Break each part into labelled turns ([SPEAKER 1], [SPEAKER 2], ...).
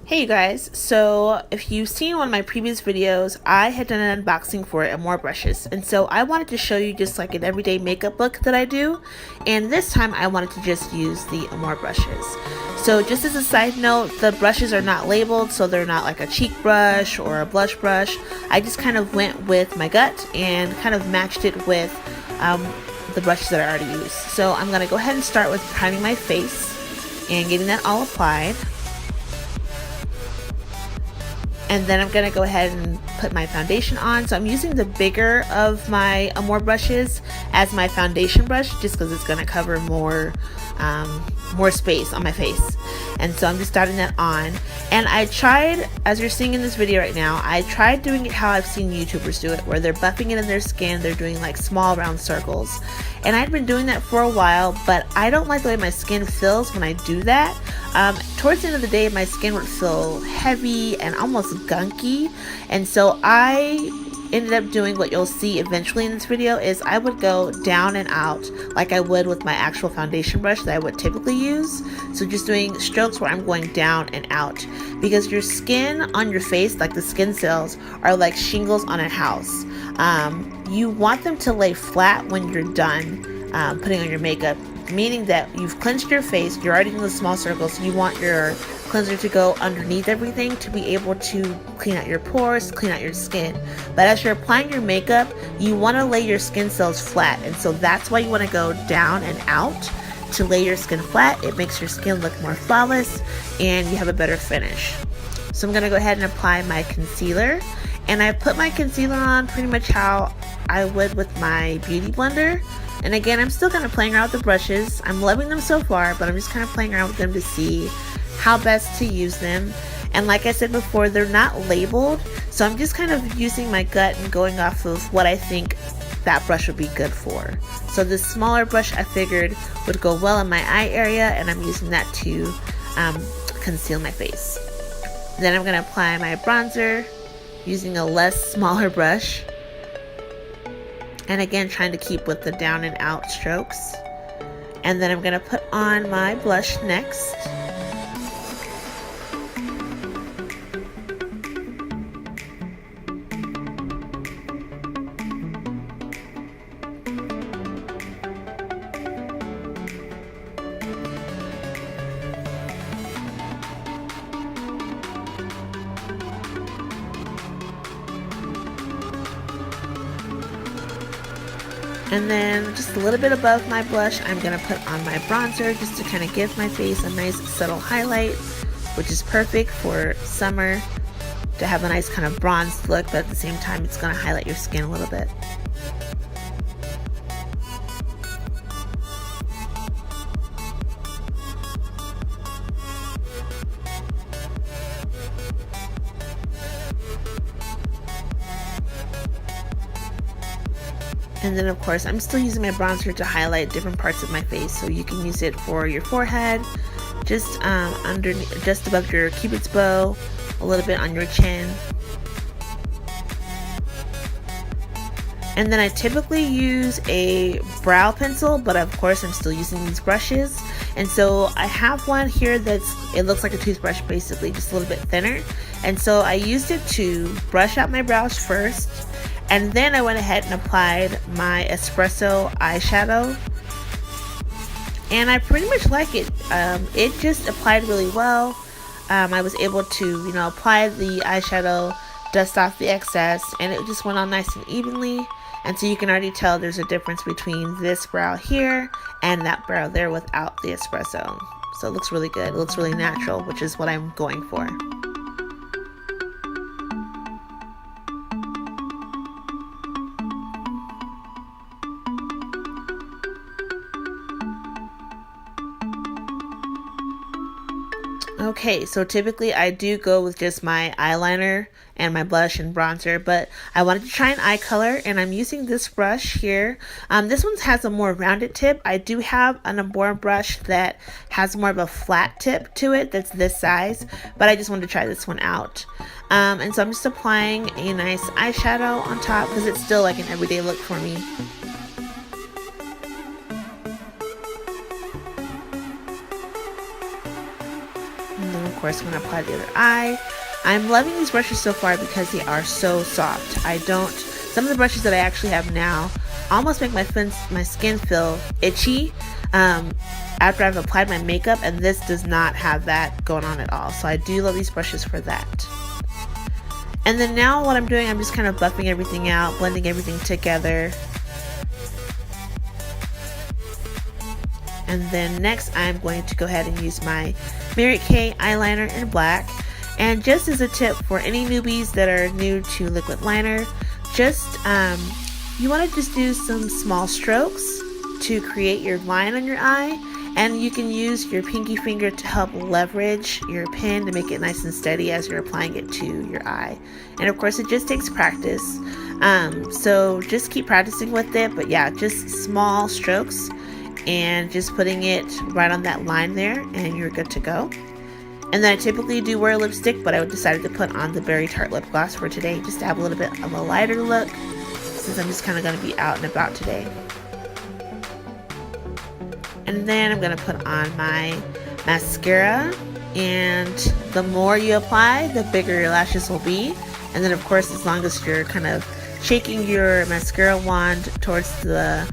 [SPEAKER 1] Hey you guys, so if you've seen one of my previous videos, I had done an unboxing for Amour brushes, and so I wanted to show you just like an everyday makeup look that I do, and this time I wanted to just use the Amour brushes. So just as a side note, the brushes are not labeled, so they're not like a cheek brush or a blush brush. I just kind of went with my gut and kind of matched it with the brushes that I already used. So I'm going to go ahead and start with priming my face and getting that all applied. And then I'm going to go ahead and put my foundation on. So I'm using the bigger of my Amour brushes as my foundation brush just because it's going to cover more space on my face. And so I'm just starting that on. And I tried, as you're seeing in this video right now, I tried doing it how I've seen YouTubers do it, where they're buffing it in their skin, they're doing like small round circles. And I'd been doing that for a while, but I don't like the way my skin feels when I do that. Towards the end of the day, my skin would feel heavy and almost gunky. And so I ended up doing what you'll see eventually in this video is I would go down and out like I would with my actual foundation brush that I would typically use. So just doing strokes where I'm going down and out, because your skin on your face, like the skin cells, are like shingles on a house. You want them to lay flat when you're done putting on your makeup, meaning that you've cleansed your face, you're already in the small circles, you want your cleanser to go underneath everything to be able to clean out your pores, clean out your skin. But as you're applying your makeup, you want to lay your skin cells flat, and so that's why you want to go down and out to lay your skin flat. It makes your skin look more flawless and you have a better finish. So I'm going to go ahead and apply my concealer, and I put my concealer on pretty much how I would with my beauty blender. And again, I'm still kind of playing around with the brushes. I'm loving them so far, but I'm just kind of playing around with them to see how best to use them. And like I said before, they're not labeled, so I'm just kind of using my gut and going off of what I think that brush would be good for. So this smaller brush I figured would go well in my eye area, and I'm using that to conceal my face. Then I'm going to apply my bronzer using a smaller brush. And again, trying to keep with the down and out strokes. And then I'm going to put on my blush next. And then just a little bit above my blush, I'm going to put on my bronzer just to kind of give my face a nice subtle highlight, which is perfect for summer, to have a nice kind of bronzed look, but at the same time it's going to highlight your skin a little bit. And then of course I'm still using my bronzer to highlight different parts of my face, so you can use it for your forehead, just underneath, just above your cupid's bow, a little bit on your chin. And then I typically use a brow pencil, but of course I'm still using these brushes. And so I have one here it looks like a toothbrush, basically, just a little bit thinner. And so I used it to brush out my brows first, and then I went ahead and applied my espresso eyeshadow. And I pretty much like it. It just applied really well. I was able to, apply the eyeshadow, dust off the excess, and it just went on nice and evenly. And so you can already tell there's a difference between this brow here and that brow there without the espresso. So it looks really good. It looks really natural, which is what I'm going for. Okay, so typically I do go with just my eyeliner and my blush and bronzer, but I wanted to try an eye color, and I'm using this brush here. This one has a more rounded tip. I do have an Amour brush that has more of a flat tip to it that's this size, but I just wanted to try this one out. And so I'm just applying a nice eyeshadow on top because it's still like an everyday look for me. And then of course I'm going to apply the other eye. I'm loving these brushes so far because they are so soft. Some of the brushes that I actually have now almost make my skin feel itchy after I've applied my makeup, and this does not have that going on at all. So I do love these brushes for that. And then now what I'm doing, I'm just kind of buffing everything out, blending everything together. And then next I'm going to go ahead and use my Mary Kay eyeliner in black. And just as a tip for any newbies that are new to liquid liner, you want to just do some small strokes to create your line on your eye, and you can use your pinky finger to help leverage your pen to make it nice and steady as you're applying it to your eye. And of course it just takes practice, so just keep practicing with it. But yeah, just small strokes and just putting it right on that line there and you're good to go. And then I typically do wear lipstick, but I decided to put on the Berry Tart lip gloss for today just to have a little bit of a lighter look, since I'm just kind of going to be out and about today. And then I'm going to put on my mascara, and the more you apply, the bigger your lashes will be. And then of course, as long as you're kind of shaking your mascara wand towards the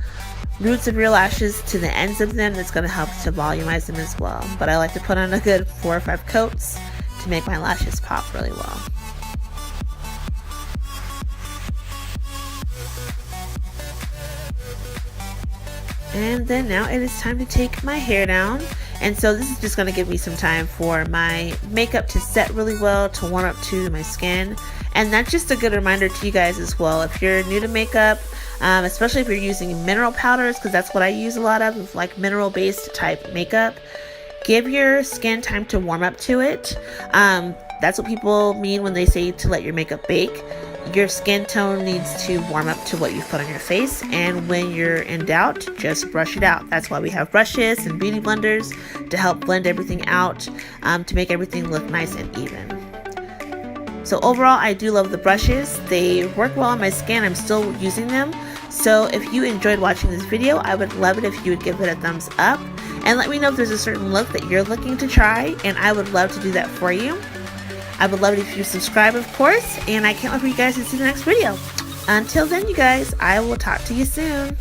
[SPEAKER 1] roots of your lashes to the ends of them, that's going to help to volumize them as well. But I like to put on a good 4 or 5 coats to make my lashes pop really well. And then now it is time to take my hair down. And so this is just going to give me some time for my makeup to set really well, to warm up to my skin. And that's just a good reminder to you guys as well. If you're new to makeup, especially if you're using mineral powders, because that's what I use a lot of like mineral based type makeup, give your skin time to warm up to it. That's what people mean when they say to let your makeup bake. Your skin tone needs to warm up to what you've put on your face, and when you're in doubt, just brush it out. That's why we have brushes and beauty blenders to help blend everything out, to make everything look nice and even. So overall, I do love the brushes. They work well on my skin. I'm still using them. So if you enjoyed watching this video, I would love it if you would give it a thumbs up and let me know if there's a certain look that you're looking to try, and I would love to do that for you. I would love it if you subscribe, of course, and I can't wait for you guys to see the next video. Until then, you guys, I will talk to you soon.